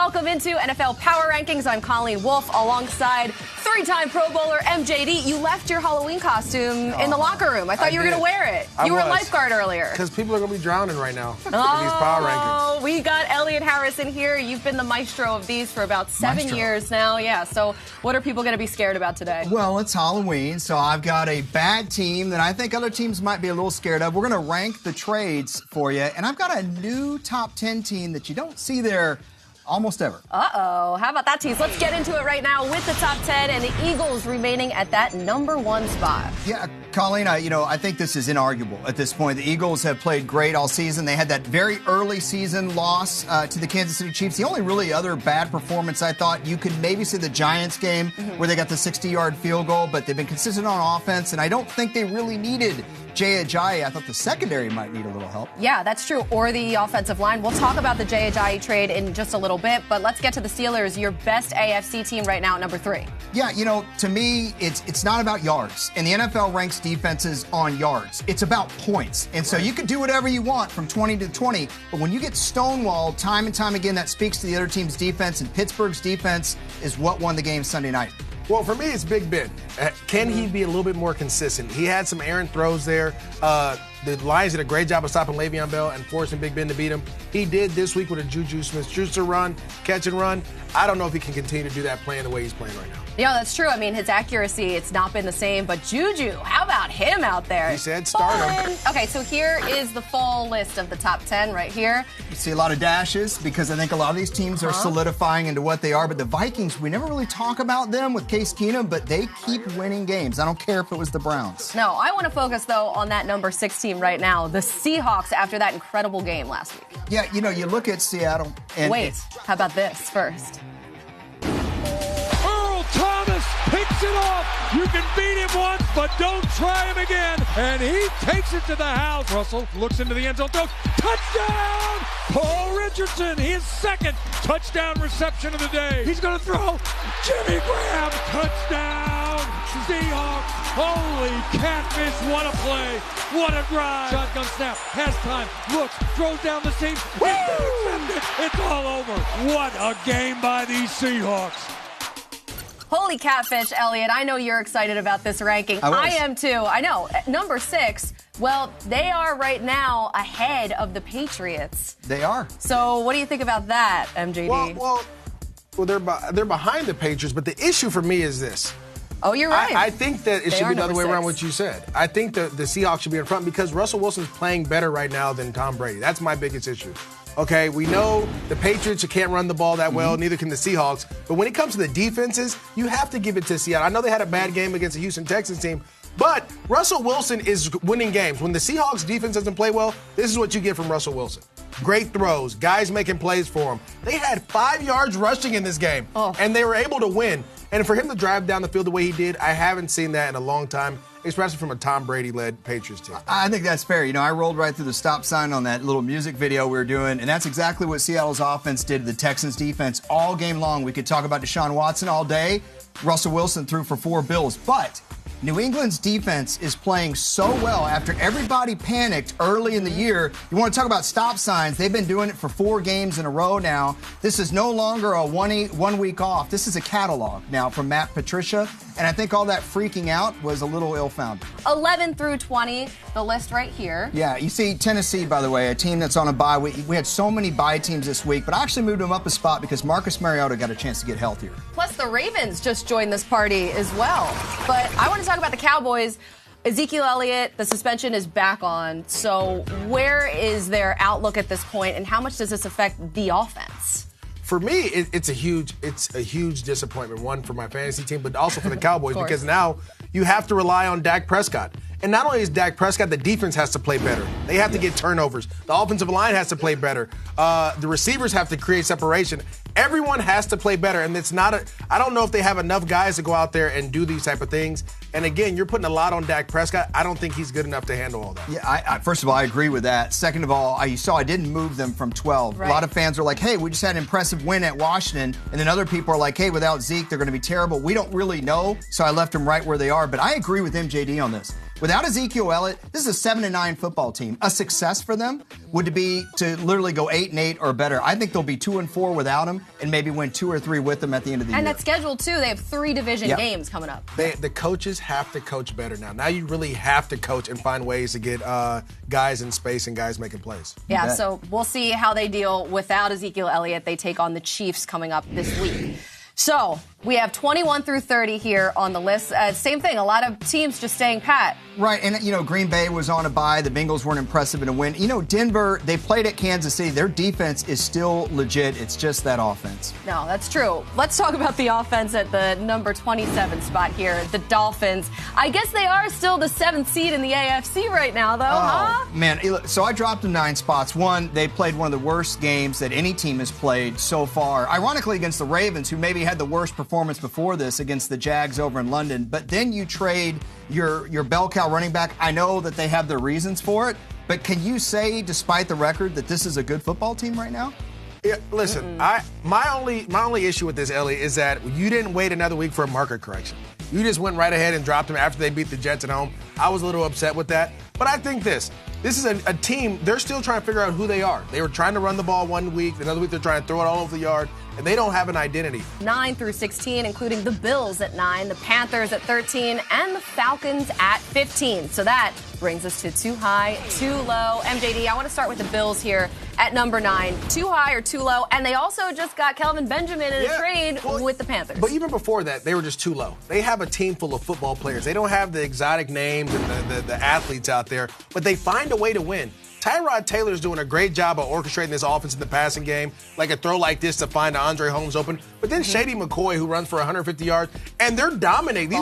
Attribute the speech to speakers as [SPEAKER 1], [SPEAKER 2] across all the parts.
[SPEAKER 1] welcome into NFL Power Rankings. I'm Colleen Wolfe alongside three-time Pro Bowler MJD. You left your Halloween costume in the locker room. I thought you were going to wear it. You were a lifeguard earlier.
[SPEAKER 2] Because people are going to be drowning right now in these Power Rankings.
[SPEAKER 1] We got Elliot Harrison here. You've been the maestro of these for about 7 years now. Yeah, so what are people going to be scared about today?
[SPEAKER 3] Well, it's Halloween, so I've got a bad team that I think other teams might be a little scared of. We're going to rank the trades for you, and I've got a new top 10 team that you don't see there almost ever.
[SPEAKER 1] Uh-oh. How about that, tease? Let's get into it right now with the top 10 and the Eagles remaining at that number 1 spot.
[SPEAKER 3] Yeah, Colleen, I think this is inarguable at this point. The Eagles have played great all season. They had that very early season loss to the Kansas City Chiefs. The only really other bad performance, I thought, you could maybe see the Giants game where they got the 60-yard field goal, but they've been consistent on offense, and I don't think they really needed Jay Ajayi. I thought the secondary might need a little help.
[SPEAKER 1] Yeah, that's true. Or the offensive line. We'll talk about the Jay Ajayi trade in just a little bit, but let's get to the Steelers, your best AFC team right now at number 3.
[SPEAKER 3] Yeah, to me, it's not about yards. And the NFL ranks defenses on yards. It's about points. And so you can do whatever you want from 20 to 20, but when you get stonewalled time and time again, that speaks to the other team's defense, and Pittsburgh's defense is what won the game Sunday night.
[SPEAKER 2] Well, for me, it's Big Ben. Can he be a little bit more consistent? He had some errant throws there. The Lions did a great job of stopping Le'Veon Bell and forcing Big Ben to beat him. He did this week with a Juju Smith-Schuster run, catch and run. I don't know if he can continue to do that playing the way he's playing right now.
[SPEAKER 1] Yeah, that's true. I mean, his accuracy, it's not been the same. But Juju, how about him out there?
[SPEAKER 2] He said start him.
[SPEAKER 1] Okay, so here is the full list of the top 10 right here.
[SPEAKER 3] You see a lot of dashes because I think a lot of these teams are solidifying into what they are. But the Vikings, we never really talk about them with Case Keenum, but they keep winning games. I don't care if it was the Browns.
[SPEAKER 1] No, I want to focus, though, on that number 6 team right now, the Seahawks, after that incredible game last week.
[SPEAKER 3] Yeah, you look at Seattle. And
[SPEAKER 1] wait, how about this first?
[SPEAKER 4] Thomas picks it off. You can beat him once, but don't try him again. And he takes it to the house. Russell looks into the end zone, throws. Touchdown! Paul Richardson, his second touchdown reception of the day. He's going to throw. Jimmy Graham, touchdown! Seahawks, holy catfish, what a play. What a drive. Shotgun snap, has time, looks, throws down the seam. It's all over. What a game by these Seahawks.
[SPEAKER 1] Holy catfish, Elliot. I know you're excited about this ranking. I am too. I know. Number 6, well, they are right now ahead of the Patriots.
[SPEAKER 3] They are.
[SPEAKER 1] So what do you think about that, MJD?
[SPEAKER 2] Well, they're behind the Patriots, but the issue for me is this.
[SPEAKER 1] Oh, you're right.
[SPEAKER 2] I think that it should be the other way around what you said. I think the Seahawks should be in front because Russell Wilson's playing better right now than Tom Brady. That's my biggest issue. Okay, we know the Patriots can't run the ball that well, neither can the Seahawks. But when it comes to the defenses, you have to give it to Seattle. I know they had a bad game against the Houston Texans team, but Russell Wilson is winning games. When the Seahawks defense doesn't play well, this is what you get from Russell Wilson. Great throws, guys making plays for him. They had 5 yards rushing in this game, and they were able to win. And for him to drive down the field the way he did, I haven't seen that in a long time, especially from a Tom Brady-led Patriots team.
[SPEAKER 3] I think that's fair. I rolled right through the stop sign on that little music video we were doing, and that's exactly what Seattle's offense did to the Texans' defense all game long. We could talk about Deshaun Watson all day. Russell Wilson threw for 4 bills, but New England's defense is playing so well after everybody panicked early in the year. You want to talk about stop signs? They've been doing it for 4 games in a row now. This is no longer a 1 week off. This is a catalog now from Matt Patricia, and I think all that freaking out was a little ill-founded.
[SPEAKER 1] 11 through 20, the list right here.
[SPEAKER 3] Yeah, you see Tennessee, by the way, a team that's on a bye. We had so many bye teams this week, but I actually moved them up a spot because Marcus Mariota got a chance to get healthier.
[SPEAKER 1] Plus, the Ravens just joined this party as well. But I want to talk about the Cowboys. Ezekiel Elliott, the suspension is back on. So where is their outlook at this point, and how much does this affect the offense?
[SPEAKER 2] For me, it's a huge disappointment. One, for my fantasy team, but also for the Cowboys because now you have to rely on Dak Prescott. And not only is Dak Prescott, the defense has to play better. They have to get turnovers. The offensive line has to play better. The receivers have to create separation. Everyone has to play better, and I don't know if they have enough guys to go out there and do these type of things. And again, you're putting a lot on Dak Prescott. I don't think he's good enough to handle all that.
[SPEAKER 3] Yeah, first of all, I agree with that. Second of all, you saw I didn't move them from 12. Right. A lot of fans are like, hey, we just had an impressive win at Washington. And then other people are like, hey, without Zeke, they're going to be terrible. We don't really know, so I left them right where they are. But I agree with MJD on this. Without Ezekiel Elliott, this is a 7-9 football team. A success for them would be to literally go 8-8 or better. I think they'll be 2-4 without him and maybe win 2 or 3 with them at the end of the year.
[SPEAKER 1] And that schedule, too, they have 3 division games coming up.
[SPEAKER 2] The coaches have to coach better now. Now you really have to coach and find ways to get guys in space and guys making plays.
[SPEAKER 1] Yeah, so we'll see how they deal without Ezekiel Elliott. They take on the Chiefs coming up this week. So we have 21 through 30 here on the list. Same thing, a lot of teams just staying pat.
[SPEAKER 3] Right, and, Green Bay was on a bye. The Bengals weren't impressive in a win. Denver, they played at Kansas City. Their defense is still legit. It's just that offense.
[SPEAKER 1] No, that's true. Let's talk about the offense at the number 27 spot here, the Dolphins. I guess they are still the 7th seed in the AFC right now, though, huh?
[SPEAKER 3] Man, so I dropped them 9 spots. One, they played one of the worst games that any team has played so far. Ironically, against the Ravens, who maybe had the worst performance before this against the Jags over in London. But then you trade your bell cow running back. I know that they have their reasons for it, but can you say, despite the record, that this is a good football team right now?
[SPEAKER 2] Yeah, listen, my only issue with this, Ellie, is that you didn't wait another week for a market correction. You just went right ahead and dropped them after they beat the Jets at home. I was a little upset with that. But I think this is a team, they're still trying to figure out who they are. They were trying to run the ball one week, another week they're trying to throw it all over the yard, and they don't have an identity.
[SPEAKER 1] 9 through 16, including the Bills at 9, the Panthers at 13, and the Falcons at 15. So that brings us to too high, too low. MJD, I want to start with the Bills here at number 9. Too high or too low? And they also just got Kelvin Benjamin in a trade with the Panthers.
[SPEAKER 2] But even before that, they were just too low. They have a team full of football players. They don't have the exotic names and the athletes out there, but they find a way to win. Tyrod Taylor's doing a great job of orchestrating this offense in the passing game, like a throw like this to find Andre Holmes open. But then Shady McCoy, who runs for 150 yards, and they're dominating.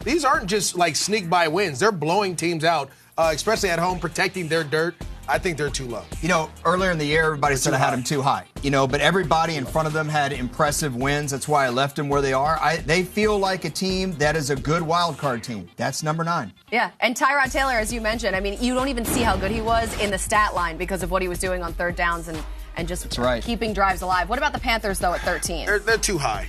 [SPEAKER 2] These aren't just like sneak by wins. They're blowing teams out, especially at home, protecting their dirt. I think they're too low.
[SPEAKER 3] Earlier in the year, everybody said I had them too high. But everybody in front of them had impressive wins. That's why I left them where they are. They feel like a team that is a good wild card team. That's number 9.
[SPEAKER 1] Yeah, and Tyrod Taylor, as you mentioned, I mean, you don't even see how good he was in the stat line because of what he was doing on third downs and just keeping drives alive. What about the Panthers, though, at 13?
[SPEAKER 2] They're too high.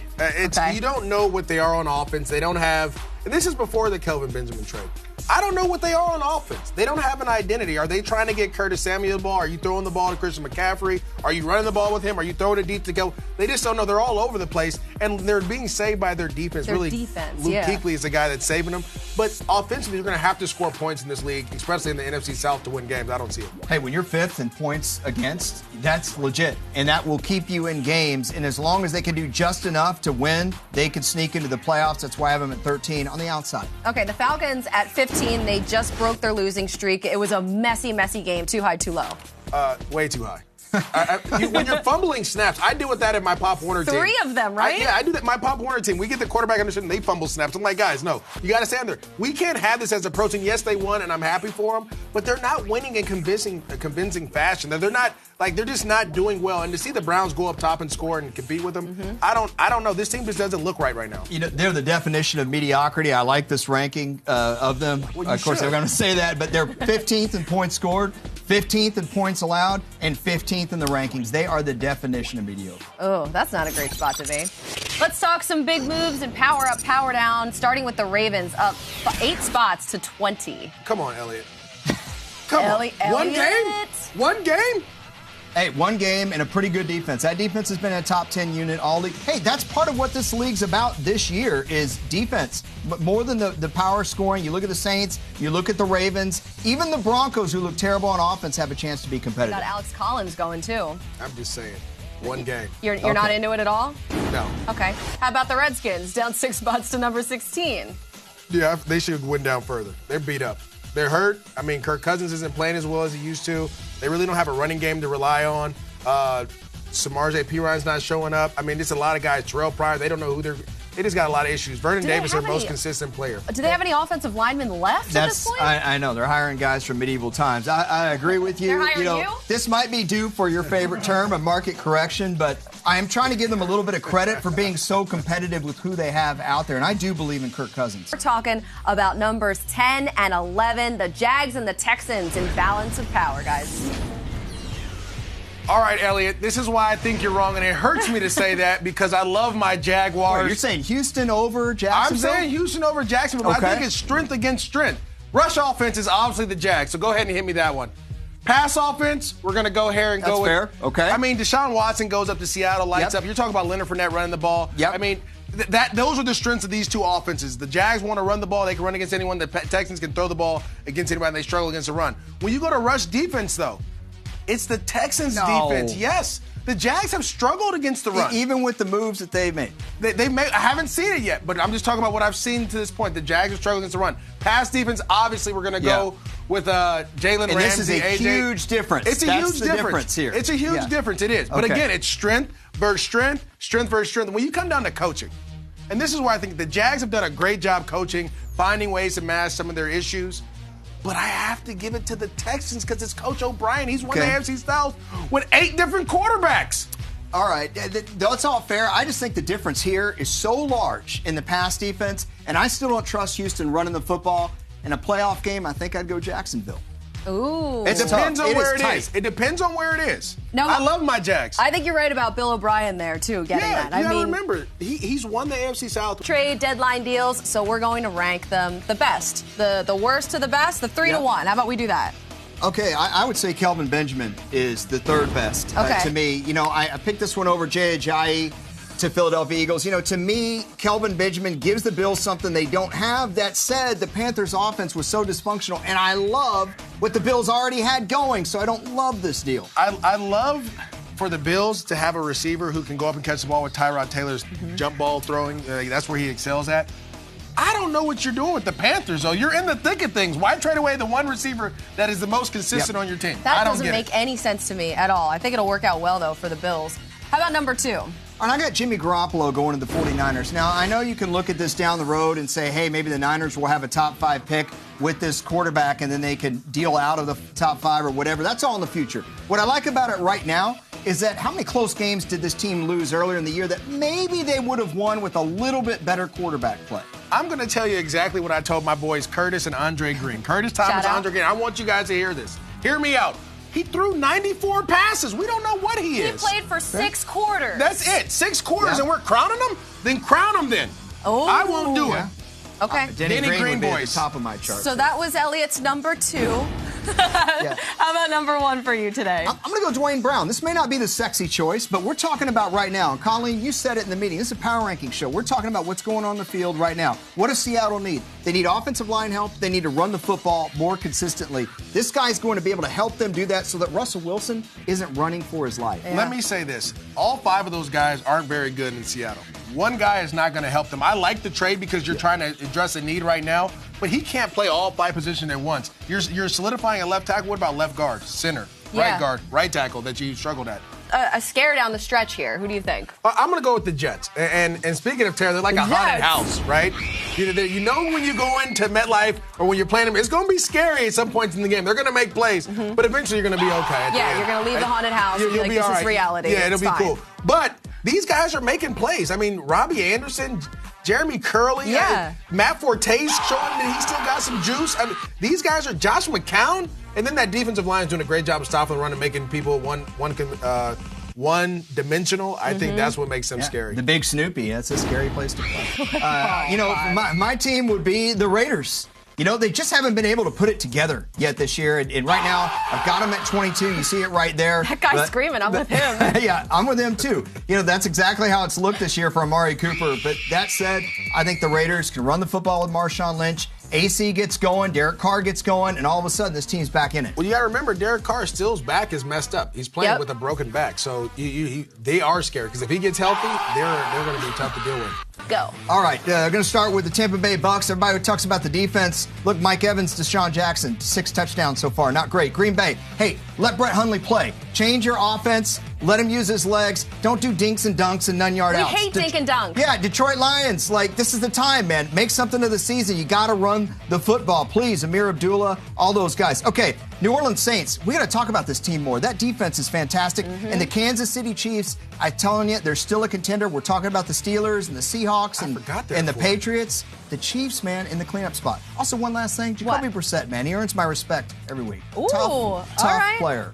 [SPEAKER 2] You don't know what they are on offense. They don't have, and this is before the Kelvin Benjamin trade. I don't know what they are on offense. They don't have an identity. Are they trying to get Curtis Samuel the ball? Are you throwing the ball to Christian McCaffrey? Are you running the ball with him? Are you throwing it deep to go? They just don't know. They're all over the place, and they're being saved by their defense. Luke Kuechly is the guy that's saving them. But offensively, you're going to have to score points in this league, especially in the NFC South, to win games. I don't see it.
[SPEAKER 3] Hey, when you're 5th in points against, that's legit, and that will keep you in games. And as long as they can do just enough to win, they can sneak into the playoffs. That's why I have them at 13 on the outside.
[SPEAKER 1] Okay, the Falcons at 15, they just broke their losing streak. It was a messy game. Too high, too low?
[SPEAKER 2] Way too high. When you're fumbling snaps, I deal with that at my Pop Warner team.
[SPEAKER 1] 3 of them, right?
[SPEAKER 2] I do that. My Pop Warner team, we get the quarterback under and they fumble snaps. I'm like, guys, no, you got to stand there. We can't have this as a pro team. Yes, they won, and I'm happy for them, but they're not winning in convincing fashion. They're just not doing well. And to see the Browns go up top and score and compete with them, I don't know. This team just doesn't look right now.
[SPEAKER 3] They're the definition of mediocrity. I like this ranking of them.
[SPEAKER 2] Well,
[SPEAKER 3] of course, they're going to say that, but they're 15th in points scored, 15th in points allowed, and 15th in the rankings. They are the definition of mediocre.
[SPEAKER 1] Oh, that's not a great spot to be. Let's talk some big moves and power up, power down, starting with the Ravens, up 8 spots to 20.
[SPEAKER 2] Come on, Elliot. Come on.
[SPEAKER 1] Elliot.
[SPEAKER 2] One game?
[SPEAKER 3] Hey, one game and a pretty good defense. That defense has been a top 10 unit all league. Hey, that's part of what this league's about this year is defense. But more than the power scoring, you look at the Saints, you look at the Ravens, even the Broncos, who look terrible on offense, have a chance to be competitive.
[SPEAKER 1] Got Alex Collins going, too.
[SPEAKER 2] I'm just saying. One game.
[SPEAKER 1] You're not into it at all?
[SPEAKER 2] No.
[SPEAKER 1] Okay. How about the Redskins, down 6 spots to number 16?
[SPEAKER 2] Yeah, they should win down further. They're beat up. They're hurt. I mean, Kirk Cousins isn't playing as well as he used to. They really don't have a running game to rely on. Samaje Perine not showing up. I mean, there's a lot of guys. Terrell Pryor, they don't know who they just got a lot of issues. Vernon Davis, their most consistent player.
[SPEAKER 1] Do they have any offensive linemen left at this point?
[SPEAKER 3] I know. They're hiring guys from medieval times. I agree with you.
[SPEAKER 1] They're hiring you?
[SPEAKER 3] This might be due for your favorite term, a market correction, but I am trying to give them a little bit of credit for being so competitive with who they have out there, and I do believe in Kirk Cousins.
[SPEAKER 1] We're talking about numbers 10 and 11, the Jags and the Texans in balance of power, guys.
[SPEAKER 2] All right, Elliot, this is why I think you're wrong, and it hurts me to say that because I love my Jaguars.
[SPEAKER 3] Wait, you're saying Houston over Jacksonville?
[SPEAKER 2] I'm saying Houston over Jacksonville, but I think it's strength against strength. Rush offense is obviously the Jags, so go ahead and hit me that one. Pass offense, we're going to go here and
[SPEAKER 3] That's
[SPEAKER 2] go with.
[SPEAKER 3] fair. Okay.
[SPEAKER 2] I mean, Deshaun Watson goes up to Seattle, lights up. You're talking about Leonard Fournette running the ball.
[SPEAKER 3] Yep.
[SPEAKER 2] I mean, those are the strengths of these two offenses. The Jags want to run the ball. They can run against anyone. The Texans can throw the ball against anybody, and they struggle against the run. When you go to rush defense, though, it's the Texans' defense. Yes. The Jags have struggled against the run.
[SPEAKER 3] Even with the moves that they've made.
[SPEAKER 2] I haven't seen it yet, but I'm just talking about what I've seen to this point. The Jags have struggled against the run. Pass defense, obviously, we're going to go with Jalen Ramsey.
[SPEAKER 3] This is a
[SPEAKER 2] AJ.
[SPEAKER 3] huge difference.
[SPEAKER 2] It's a huge difference
[SPEAKER 3] here.
[SPEAKER 2] It's a huge difference. It is. But again, it's strength versus strength, strength versus strength. When you come down to coaching, and this is where I think the Jags have done a great job coaching, finding ways to mask some of their issues. But I have to give it to the Texans because it's Coach O'Brien. He's won the AFC South with 8 different quarterbacks.
[SPEAKER 3] All right, that's all fair. I just think the difference here is so large in the pass defense, and I still don't trust Houston running the football. In a playoff game, I think I'd go Jacksonville.
[SPEAKER 1] Ooh.
[SPEAKER 2] It depends on where it is. It depends on where it is.
[SPEAKER 1] No,
[SPEAKER 2] I love my Jags.
[SPEAKER 1] I think you're right about Bill O'Brien there, too, getting that.
[SPEAKER 2] You gotta remember, he's won the AFC South.
[SPEAKER 1] Trade deadline deals, so we're going to rank them the best. The worst to the best, the 3 to 1. How about we do that?
[SPEAKER 3] Okay, I would say Kelvin Benjamin is the third best to me. You know, I picked this one over Jay Ajayi to Philadelphia Eagles. You know, to me, Kelvin Benjamin gives the Bills something they don't have. That said, the Panthers' offense was so dysfunctional, and I love what the Bills already had going, so I don't love this deal.
[SPEAKER 2] I love for the Bills to have a receiver who can go up and catch the ball with Tyrod Taylor's jump ball throwing. That's where he excels at. I don't know what you're doing with the Panthers, though. You're in the thick of things. Why trade away the one receiver that is the most consistent on your team?
[SPEAKER 1] That doesn't make any sense to me at all. I think it'll work out well, though, for the Bills. How about number 2?
[SPEAKER 3] And I got Jimmy Garoppolo going to the 49ers. Now, I know you can look at this down the road and say, hey, maybe the Niners will have a top 5 pick with this quarterback, and then they can deal out of the top 5 or whatever. That's all in the future. What I like about it right now is that how many close games did this team lose earlier in the year that maybe they would have won with a little bit better quarterback play?
[SPEAKER 2] I'm going to tell you exactly what I told my boys Curtis and Andre Green. Curtis Thomas, Andre Green. I want you guys to hear this. Hear me out. He threw 94 passes. We don't know what he is.
[SPEAKER 1] He played for 6 quarters.
[SPEAKER 2] That's it. 6 quarters, and we're crowning him? Then crown him then.
[SPEAKER 1] Oh.
[SPEAKER 2] I won't do it.
[SPEAKER 1] Okay.
[SPEAKER 3] Denny Green would be at the top of my chart.
[SPEAKER 1] So that was Elliot's number 2. How about number 1 for you today?
[SPEAKER 3] I'm going to go Dwayne Brown. This may not be the sexy choice, but we're talking about right now. And Colleen, you said it in the meeting. This is a power ranking show. We're talking about what's going on in the field right now. What does Seattle need? They need offensive line help. They need to run the football more consistently. This guy's going to be able to help them do that so that Russell Wilson isn't running for his life.
[SPEAKER 2] Let me say this. All 5 of those guys aren't very good in Seattle. One guy is not going to help them. I like the trade because you're trying to address a need right now, but he can't play all 5 positions at once. You're solidifying a left tackle. What about left guard, center, right guard, right tackle that you struggled at?
[SPEAKER 1] A scare down the stretch here. Who do you think?
[SPEAKER 2] I'm going to go with the Jets. And speaking of terror, they're like a haunted house, right? You know when you go into MetLife or when you're playing them, it's going to be scary at some points in the game. They're going to make plays, but eventually you're going to be okay.
[SPEAKER 1] Yeah, you're going to leave the haunted house and be like, this is reality.
[SPEAKER 2] Yeah, it'll be cool. But these guys are making plays. I mean, Robbie Anderson, Jeremy Curley, Matt Forte's showing that he's still got some juice. I mean, these guys are Josh McCown, and then that defensive line is doing a great job of stopping the run and making people one-dimensional. I think that's what makes them scary.
[SPEAKER 3] The big Snoopy, that's a scary place to play. My team would be the Raiders. You know, they just haven't been able to put it together yet this year. And right now, I've got them at 22. You see it right there.
[SPEAKER 1] That guy's screaming. I'm with him.
[SPEAKER 3] Yeah, I'm with him, too. You know, that's exactly how it's looked this year for Amari Cooper. But that said, I think the Raiders can run the football with Marshawn Lynch. AC gets going, Derek Carr gets going, and all of a sudden this team's back in it.
[SPEAKER 2] Well, you got to remember, Derek Carr's back is messed up. He's playing with a broken back, so they are scared because if he gets healthy, they're going to be tough to deal with.
[SPEAKER 1] Go.
[SPEAKER 3] All right, going to start with the Tampa Bay Bucks. Everybody who talks about the defense, look, Mike Evans, Deshaun Jackson, 6 touchdowns so far, not great. Green Bay, hey, let Brett Hundley play. Change your offense. Let him use his legs. Don't do dinks and dunks and none-yard outs.
[SPEAKER 1] We hate dink and dunk.
[SPEAKER 3] Yeah, Detroit Lions, this is the time, man. Make something of the season. You got to run the football. Please, Amir Abdullah, all those guys. Okay, New Orleans Saints, we got to talk about this team more. That defense is fantastic. And the Kansas City Chiefs, I'm telling you, they're still a contender. We're talking about the Steelers and the Seahawks and the Patriots. The Chiefs, man, in the cleanup spot. Also, one last thing. Jacoby Brissett, man, he earns my respect every week.
[SPEAKER 1] Ooh,
[SPEAKER 3] tough player.